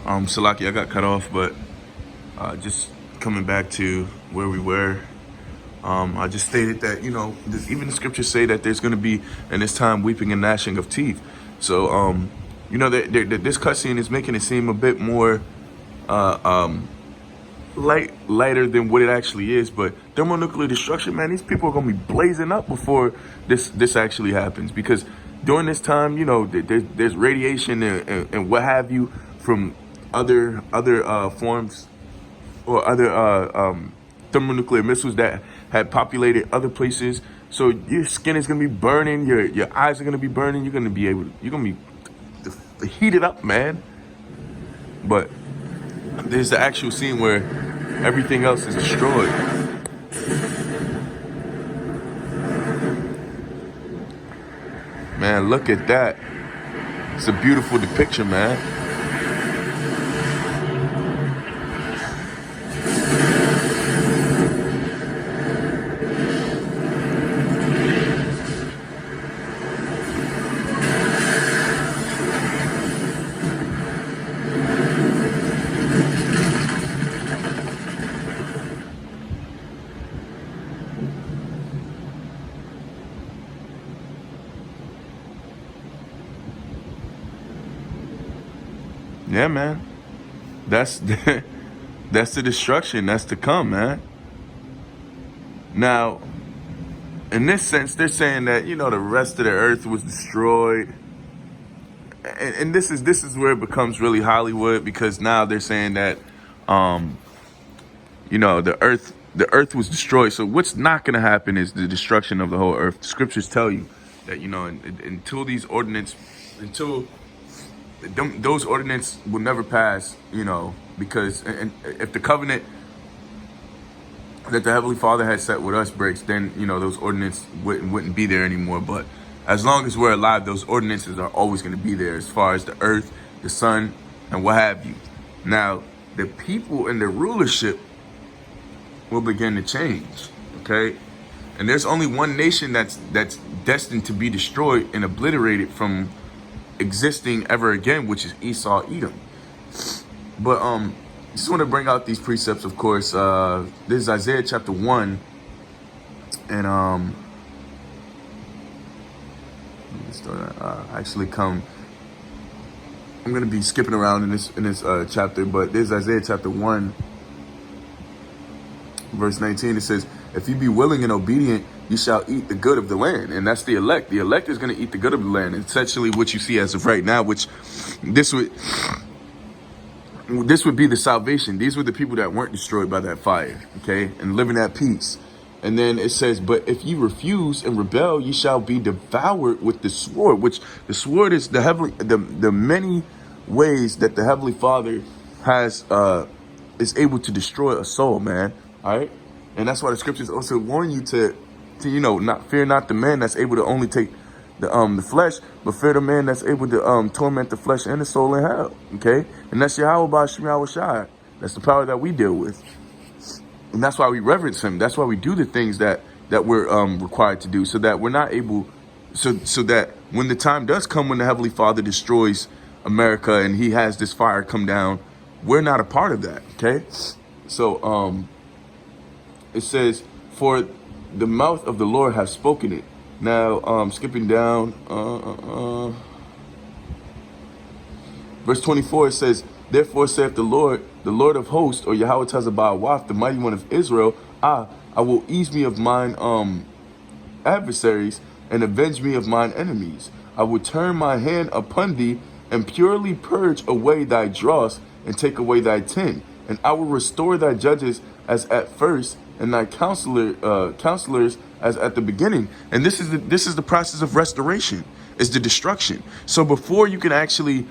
Salaki, I got cut off, but just coming back to where we were. I just stated that, even the scriptures say that there's going to be, in this time, weeping and gnashing of teeth. So, this cutscene is making it seem a bit more lighter than what it actually is. But thermonuclear destruction, man, these people are going to be blazing up before this actually happens. Because during this time, there's radiation and what have you from other forms or other thermonuclear missiles that had populated other places. So your skin is gonna be burning, your eyes are gonna be burning. You're gonna be heated up, man. But there's the actual scene where everything else is destroyed. Man, look at that. It's a beautiful depiction, man. Yeah, man. That's that's the destruction that's to come, man. Now, in this sense, they're saying that the rest of the earth was destroyed, and this is where it becomes really Hollywood, because now they're saying that the earth was destroyed. So what's not going to happen is the destruction of the whole earth. The scriptures tell you that until those ordinances will never pass, because and if the covenant that the Heavenly Father had set with us breaks, then those ordinances wouldn't be there anymore. But as long as we're alive, those ordinances are always going to be there, as far as the earth, the sun, and what have you. Now, the people and the rulership will begin to change, okay? And there's only one nation that's destined to be destroyed and obliterated from existing ever again, which is Esau, Edom. But just want to bring out these precepts, of course. This is Isaiah chapter 1, and I'm gonna be skipping around in this chapter, but this is Isaiah chapter 1, verse 19. It says, "If you be willing and obedient, you shall eat the good of the land." And that's the elect. The elect is going to eat the good of the land. And essentially what you see as of right now, which this would be the salvation. These were the people that weren't destroyed by that fire, okay, and living at peace. And then it says, "But if you refuse and rebel, you shall be devoured with the sword," which the sword is the many ways that the Heavenly Father is able to destroy a soul, man. All right. And that's why the scriptures also warn you to not fear not the man that's able to only take the flesh, but fear the man that's able to torment the flesh and the soul in hell. Okay, and that's Yahweh Ba'Shem Yahweh Shai. That's the power that we deal with, and that's why we reverence him. That's why we do the things that we're required to do, so that we're not able, so that when the time does come, when the Heavenly Father destroys America and he has this fire come down, we're not a part of that. Okay, so it says, "For the mouth of the Lord has spoken it." Now, skipping down, verse 24, it says, "Therefore saith the Lord of hosts," or Yahweh Tezabah, the mighty one of Israel, I will ease me of mine adversaries and avenge me of mine enemies. I will turn my hand upon thee and purely purge away thy dross and take away thy tin. And I will restore thy judges as at first, and thy counselors as at the beginning. And this is the process of restoration, is the destruction. So before you can actually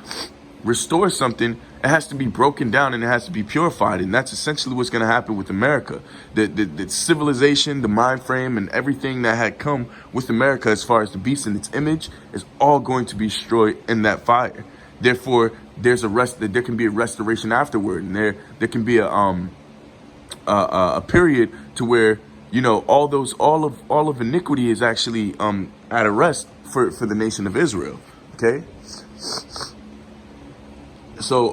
restore something, it has to be broken down and it has to be purified. And that's essentially what's going to happen with America. The civilization, the mind frame, and everything that had come with America as far as the beast and its image is all going to be destroyed in that fire. Therefore, there can be a restoration afterward, and there can be a period to where all of iniquity is actually at a rest for the nation of Israel. Okay, so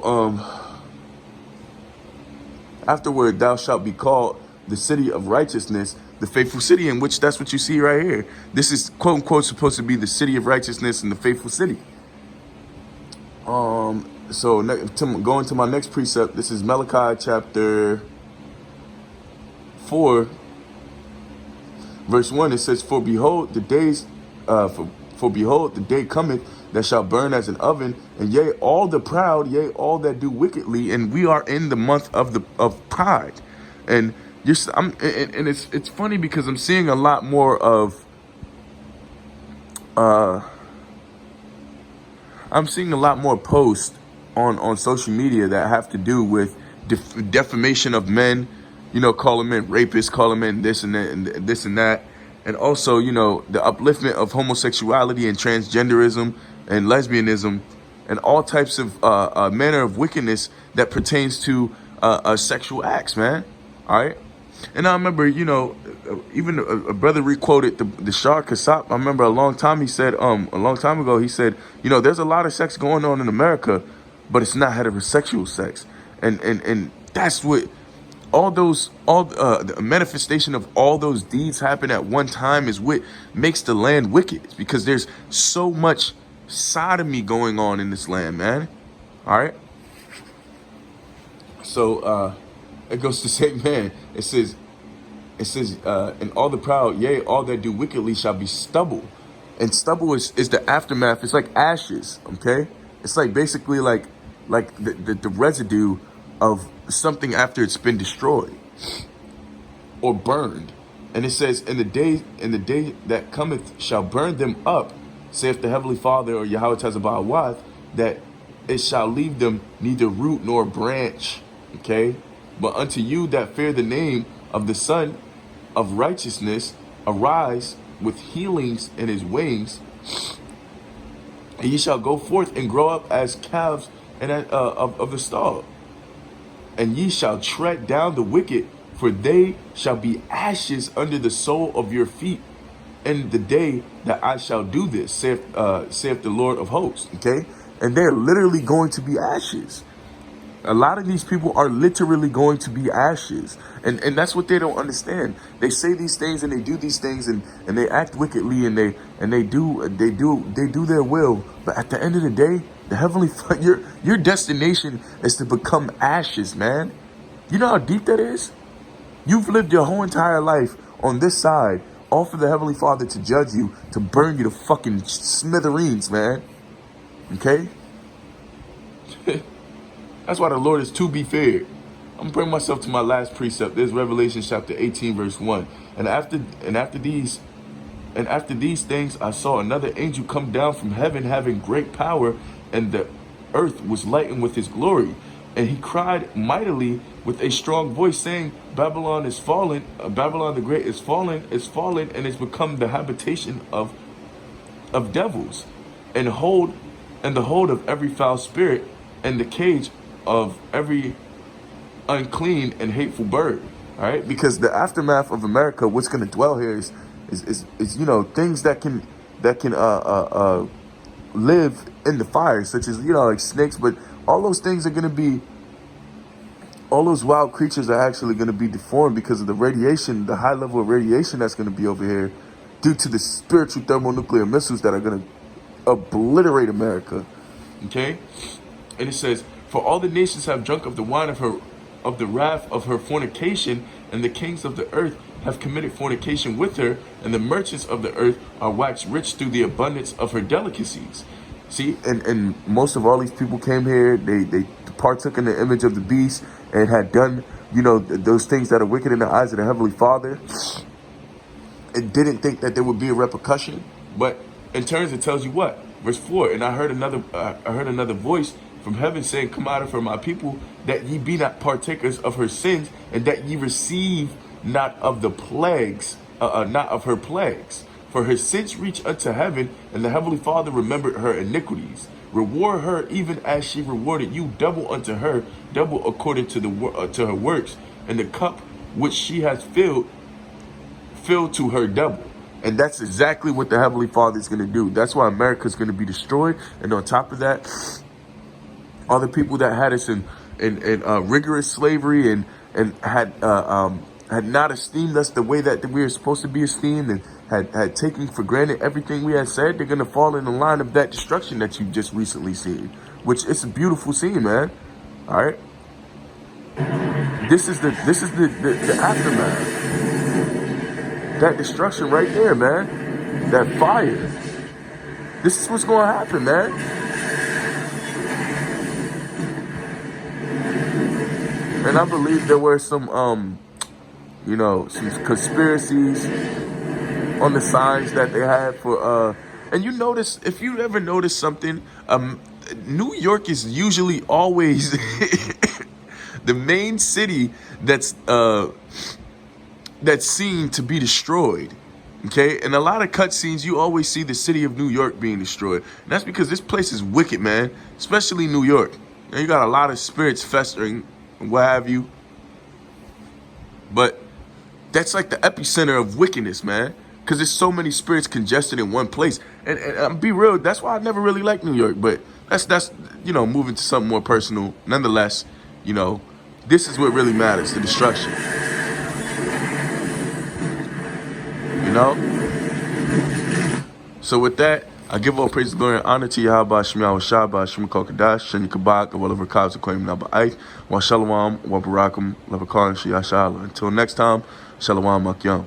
Afterward, thou shalt be called the city of righteousness, the faithful city, in which that's what you see right here. This is quote unquote supposed to be the city of righteousness and the faithful city. So going to my next precept, this is Malachi chapter 4, verse 1. It says, For behold, the day cometh that shall burn as an oven, and yea, all the proud, yea, all that do wickedly. And we are in the month of pride, and it's funny because I'm seeing a lot more of posts on social media that have to do with defamation of men, call them men rapists, call them men this and that and this and that. And also, the upliftment of homosexuality and transgenderism and lesbianism and all types of manner of wickedness that pertains to sexual acts, man. All right. And I remember, even a brother requoted the Shah Kassab. I remember a long time ago, he said, there's a lot of sex going on in America, but it's not heterosexual sex. And that's what the manifestation of all those deeds happen at one time is what makes the land wicked. It's because there's so much sodomy going on in this land, man. All right. So it goes to say, man, it says, and all the proud, yea, all that do wickedly shall be stubble. And stubble is the aftermath. It's like ashes, okay? It's like basically like the residue of something after it's been destroyed or burned. And it says, in the day that cometh shall burn them up, saith the Heavenly Father, or Yahweh Tezabah, that it shall leave them neither root nor branch, okay? But unto you that fear the name of the Son of righteousness, arise with healings in his wings, and ye shall go forth and grow up as calves and of the stall. And ye shall tread down the wicked, for they shall be ashes under the sole of your feet in the day that I shall do this, saith the Lord of hosts. Okay? And they're literally going to be ashes. A lot of these people are literally going to be ashes. And that's what they don't understand. They say these things and they do these things and they act wickedly and they do their will. But at the end of the day, the heavenly your destination is to become ashes, man. You know how deep that is? You've lived your whole entire life on this side, all for the Heavenly Father to judge you, to burn you to fucking smithereens, man. Okay? That's why the Lord is to be feared. I'm gonna bring myself to my last precept. There's Revelation chapter 18, verse 1. And after these things, I saw another angel come down from heaven, having great power, and the earth was lightened with his glory. And he cried mightily with a strong voice, saying, Babylon is fallen, Babylon the Great is fallen, and it's become the habitation of devils, and the hold of every foul spirit, and the cage of every unclean and hateful bird. All right, because the aftermath of America, what's going to dwell here is things that can live in the fire, such as like snakes, but all those things are going to be, all those wild creatures are actually going to be deformed because of the radiation, the high level of radiation that's going to be over here due to the spiritual thermonuclear missiles that are going to obliterate America. Okay, and it says, for all the nations have drunk of the wine of the wrath of her fornication, and the kings of the earth have committed fornication with her, and the merchants of the earth are waxed rich through the abundance of her delicacies. See, and most of all these people came here, they partook in the image of the beast and had done, those things that are wicked in the eyes of the Heavenly Father, and didn't think that there would be a repercussion. But in turns, it tells you what? Verse 4, and I heard another voice from heaven saying, come out of her, my people, that ye be not partakers of her sins, and that ye receive not of the plagues, not of her plagues. For her sins reach unto heaven, and the Heavenly Father remembered her iniquities. Reward her even as she rewarded you, double unto her, double according to to her works, and the cup which she has filled to her double. And that's exactly what the Heavenly Father is going to do. That's why America is going to be destroyed. And on top of that, all the people that had us in rigorous slavery and and had not esteemed us the way that we were supposed to be esteemed, and had taken for granted everything we had said, they're gonna fall in the line of that destruction that you just recently seen. Which it's a beautiful scene, man. All right. This is the aftermath. That destruction right there, man. That fire. This is what's gonna happen, man. And I believe there were some some conspiracies on the signs that they had for and you notice, if you ever notice something, New York is usually always the main city that's seen to be destroyed. Okay, in a lot of cutscenes, you always see the city of New York being destroyed. And that's because this place is wicked, man. Especially New York. And you got a lot of spirits festering and what have you. But that's like the epicenter of wickedness, man. Because there's so many spirits congested in one place. And be real, that's why I never really liked New York. But that's moving to something more personal. Nonetheless, this is what really matters, the destruction. So with that, I give all praise, glory, and honor to Yahweh Shemiah Shabbat Shemi Kokadash Sheni Kabak of Oliver Kaz Aquarium Naba Ait Wa Shalom Wa Barakum Levakan Shiyashala. Until next time, Shalom Makyam.